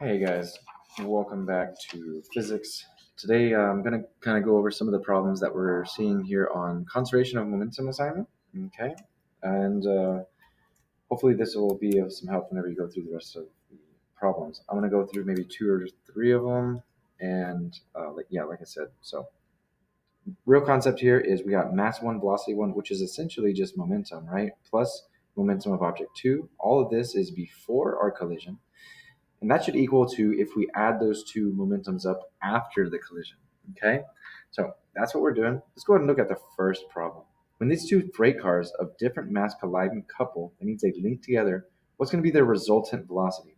Hey guys, welcome back to physics. Today I'm going to kind of go over some of the problems that we're seeing here on conservation of momentum assignment. Okay, and hopefully this will be of some help whenever you go through the rest of the problems. I'm going to go through maybe two or three of them, and like I said, so real concept here is we got mass one, velocity one, which is essentially just momentum, right? Plus momentum of object two. All of this is before our collision. And that should equal to if we add those two momentums up after the collision, okay? So that's what we're doing. Let's go ahead and look at the first problem. When these two freight cars of different mass collide and couple, that means they link together, what's going to be their resultant velocity?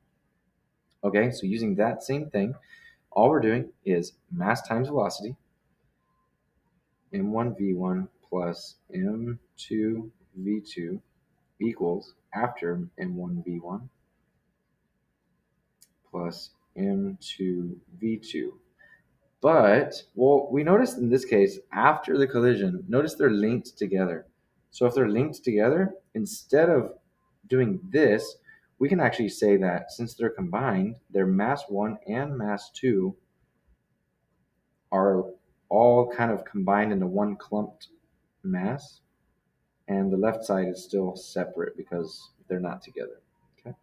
Okay, so using that same thing, all we're doing is mass times velocity, m1v1 plus m2v2 equals after m1v1 plus m2v2. But, well, we noticed in this case, after the collision, notice they're linked together. So if they're linked together, instead of doing this, we can actually say that since they're combined, their mass 1 and mass 2 are all kind of combined into one clumped mass, and the left side is still separate because they're not together. Okay.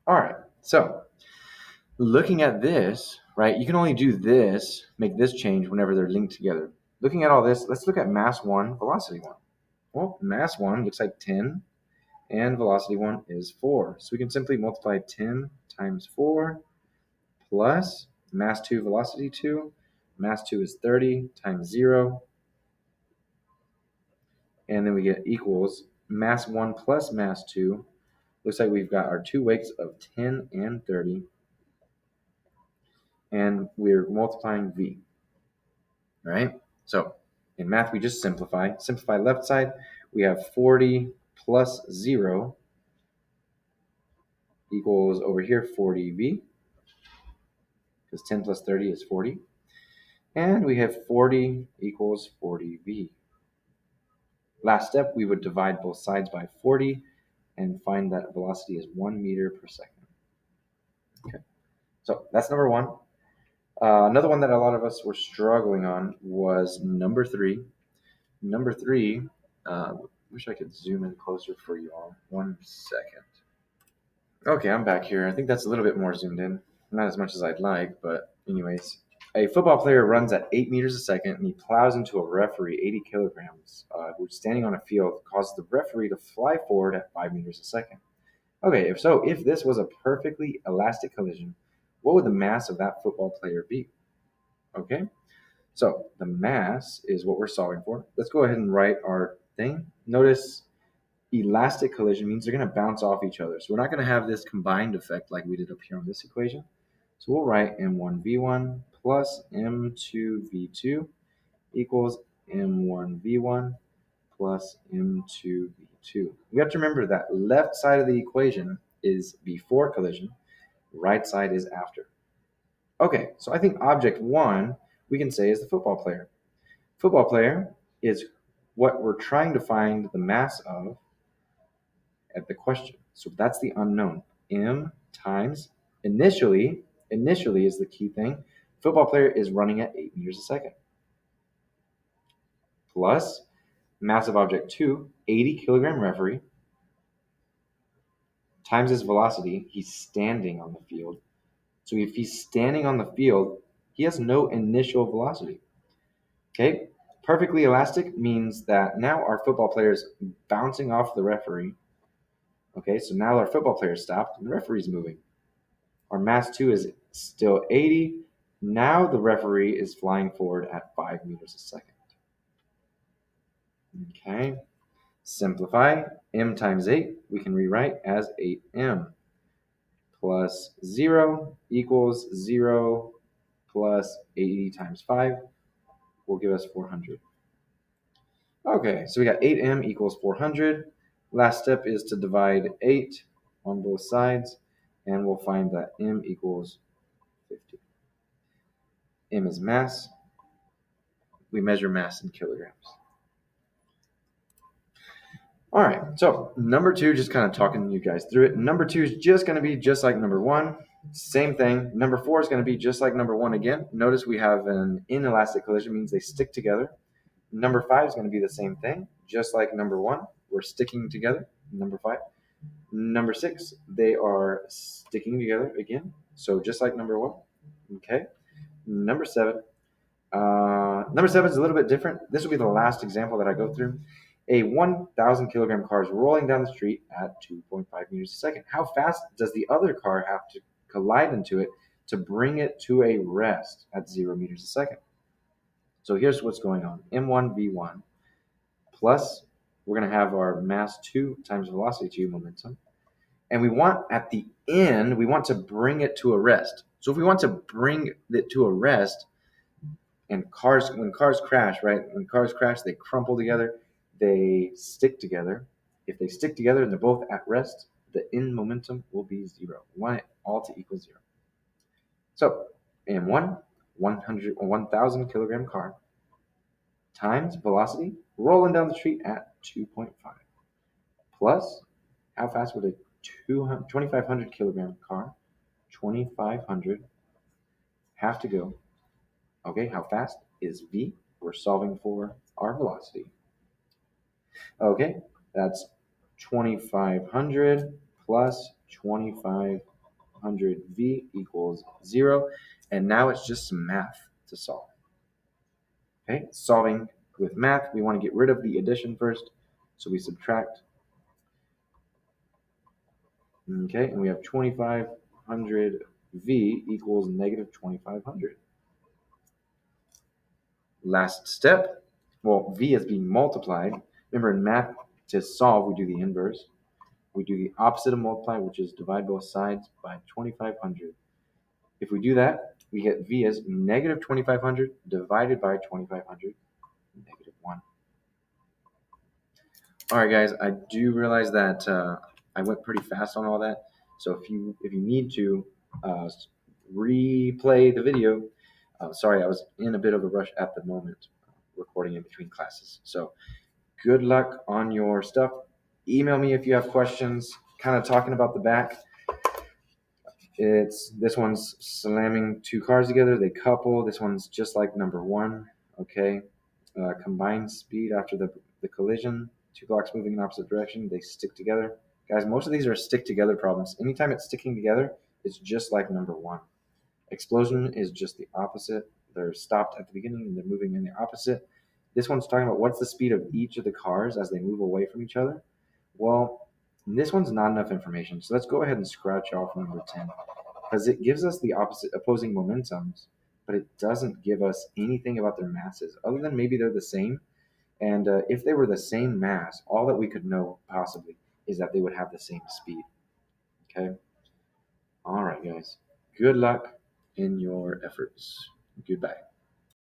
All right, so looking at this, right, you can only do this, make this change whenever they're linked together. Looking at all this, let's look at mass 1, velocity 1. Well, mass 1 looks like 10, and velocity 1 is 4. So we can simply multiply 10 times 4 plus mass 2, velocity 2. Mass 2 is 30 times 0. And then we get equals mass 1 plus mass 2. Looks like we've got our two weights of 10 and 30. And we're multiplying v. All right, so in math, we just simplify. Simplify left side, we have 40 plus 0 equals over here 40v, because 10 plus 30 is 40. And we have 40 equals 40v. Last step, we would divide both sides by 40 and find that velocity is 1 meter per second. Okay, so that's number one. Another one that a lot of us were struggling on was number three. Number three, wish I could zoom in closer for you all. 1 second. Okay, I'm back here. I think that's a little bit more zoomed in. Not as much as I'd like, but anyways. A football player runs at 8 meters a second and he plows into a referee 80 kilograms, who's standing on a field, causes the referee to fly forward at 5 meters a second. Okay, if this was a perfectly elastic collision, what would the mass of that football player be? Okay, so the mass is what we're solving for. Let's go ahead and write our thing. Notice elastic collision means they're going to bounce off each other. So we're not going to have this combined effect like we did up here on this equation. So we'll write m1v1 plus m2v2 equals m1v1 plus m2v2. We have to remember that left side of the equation is before collision, right side is after. Okay, so I think object one we can say is the football player. Football player is what we're trying to find the mass of at the question. So that's the unknown. M times initially is the key thing. Football player is running at 8 meters a second. Plus mass of object 2, 80 kilogram referee, times his velocity. He's standing on the field. So if he's standing on the field, he has no initial velocity. Okay? Perfectly elastic means that now our football player is bouncing off the referee. Okay, so now our football player stopped and the referee's moving. Our mass 2 is still 80. Now the referee is flying forward at 5 meters a second. Okay, simplify. M times 8 we can rewrite as 8m plus 0 equals 0 plus 80 times 5 will give us 400. Okay, so we got 8m equals 400. Last step is to divide 8 on both sides, and we'll find that m equals 50. M is mass. We measure mass in kilograms. All right, so number 2, just kind of talking you guys through it. Number 2 is just going to be just like number 1. Same thing. Number 4 is going to be just like number 1 again. Notice we have an inelastic collision, means they stick together. Number 5 is going to be the same thing, just like number 1. We're sticking together, number 5. Number 6, they are sticking together again, so just like number 1. Okay. Number 7. Number 7 is a little bit different. This will be the last example that I go through. A 1,000 kilogram car is rolling down the street at 2.5 meters a second. How fast does the other car have to collide into it to bring it to a rest at 0 meters a second? So here's what's going on. M1 V1 plus, we're going to have our mass 2 times velocity 2 momentum. And we want at the end, we want to bring it to a rest. So if we want to bring it to a rest, and when cars crash, right? When cars crash, they crumple together, they stick together. If they stick together and they're both at rest, the end momentum will be 0. We want it all to equal 0. So M1, 1,000 kilogram car times velocity rolling down the street at 2.5 plus, how fast would a 2,500 kilogram car, 2,500, have to go? Okay, how fast is V? We're solving for our velocity. Okay, that's 2,500 plus 2,500 V equals 0. And now it's just some math to solve. Okay, solving with math, we want to get rid of the addition first. So we subtract. Okay, and we have 2,500 V equals negative 2,500. Last step, well, V is being multiplied. Remember, in math, to solve, we do the inverse. We do the opposite of multiply, which is divide both sides by 2,500. If we do that, we get V as negative 2,500 divided by 2,500, negative 1. All right, guys, I do realize that I went pretty fast on all that. So if you need to replay the video, sorry, I was in a bit of a rush at the moment, recording in between classes. So good luck on your stuff. Email me if you have questions. Kind of talking about the back. This one's slamming 2 cars together. They couple. This one's just like number 1. Okay. Combined speed after the collision. 2 blocks moving in opposite direction. They stick together. Guys, most of these are stick together problems. Anytime it's sticking together, it's just like number 1. Explosion is just the opposite. They're stopped at the beginning and they're moving in the opposite. This one's talking about what's the speed of each of the cars as they move away from each other. Well, this one's not enough information. So let's go ahead and scratch off number 10 because it gives us the opposing momentums, but it doesn't give us anything about their masses other than maybe they're the same. And if they were the same mass, all that we could know possibly is that they would have the same speed. Okay. All right, guys. Good luck in your efforts. Goodbye.